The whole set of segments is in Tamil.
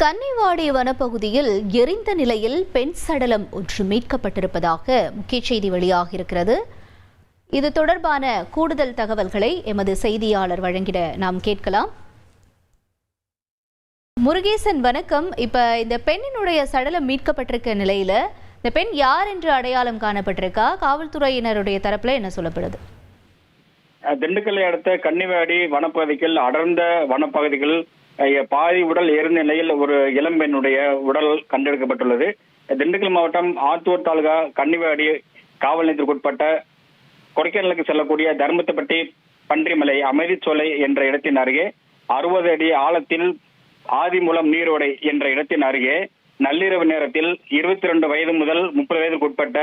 கன்னிவாடி வனப்பகுதியில் எரிந்த நிலையில் பெண் சடலம் ஒன்று மீட்கப்பட்டிருப்பதாக முக்கிய செய்தி வெளியாகியிருக்கிறது. இது தொடர்பான கூடுதல் தகவல்களை எமது செய்தியாளர் வழங்கிட நாம் கேட்கலாம். முருகேசன், வணக்கம். இப்ப இந்த பெண்ணினுடைய சடலம் மீட்கப்பட்டிருக்க நிலையில இந்த பெண் யார் என்று அடையாளம் காணப்பட்டிருக்கா? காவல்துறையினருடைய தரப்புல என்ன சொல்லப்படுது? திண்டுக்கல்லை அடுத்த கன்னிவாடி வனப்பகுதிகள் அடர்ந்த வனப்பகுதிகள் பாதி உடல் எரிந்த நிலையில் ஒரு இளம்பெண்ணுடைய உடல் கண்டெடுக்கப்பட்டுள்ளது. திண்டுக்கல் மாவட்டம் ஆத்தூர் தாலுகா கன்னிவாடி காவல் நிலையத்திற்குட்பட்ட கொடைக்கானலுக்கு செல்லக்கூடிய தர்மத்தப்பட்டி பன்றிமலை அமைதிச்சோலை என்ற இடத்தின் அருகே 60 அடி ஆழத்தில் ஆதிமூலம் நீரோடை என்ற இடத்தின் அருகே நள்ளிரவு நேரத்தில் 22 வயது முதல் 30 வயதுக்குட்பட்ட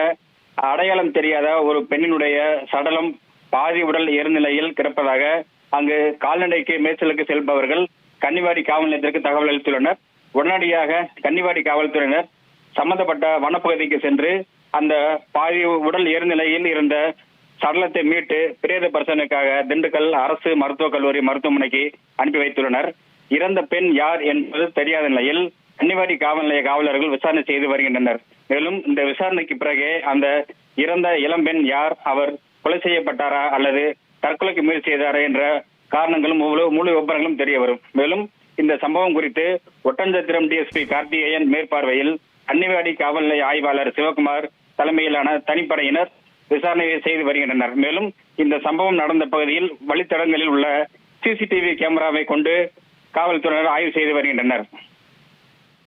அடையாளம் தெரியாத ஒரு பெண்ணினுடைய சடலம் பாதி உடல் எரிந்த நிலையில் கிடப்பதாக அங்கு கால்நடைக்கு மேய்ச்சலுக்கு செல்பவர்கள் கன்னிவாடி காவல் நிலையத்திற்கு தகவல் அளித்துள்ளனர். உடனடியாக கன்னிவாடி காவல்துறையினர் சம்பந்தப்பட்ட வனப்பகுதிக்கு சென்று அந்த பாதி உடல் எரிந்த நிலையில் இருந்த சடலத்தை மீட்டு பிரேத பரிசோதனைக்காக திண்டுக்கல் அரசு மருத்துவக் கல்லூரி மருத்துவமனைக்கு அனுப்பி வைத்துள்ளனர். இறந்த பெண் யார் என்பது தெரியாத நிலையில் கன்னிவாடி காவல் நிலைய காவலர்கள் விசாரணை செய்து வருகின்றனர். மேலும் இந்த விசாரணைக்கு பிறகு அந்த இறந்த இளம்பெண் யார், அவர் கொலை செய்யப்பட்டாரா அல்லது தற்கொலைக்கு முயற்சி செய்தாரா என்ற காரணங்களும் முழு விவரங்களும் தெரிய வரும். மேலும் இந்த சம்பவம் குறித்து ஒட்டன்சத்திரம் டிஎஸ்பி கார்த்திகேயன் மேற்பார்வையில் கன்னிவாடி காவல் நிலைய ஆய்வாளர் சிவகுமார் தலைமையிலான தனிப்படையினர் விசாரணை செய்து வருகின்றனர். மேலும் இந்த சம்பவம் நடந்த பகுதியில் வழித்தடங்களில் உள்ள சிசிடிவி கேமராவை கொண்டு காவல்துறையினர் ஆய்வு செய்து வருகின்றனர்.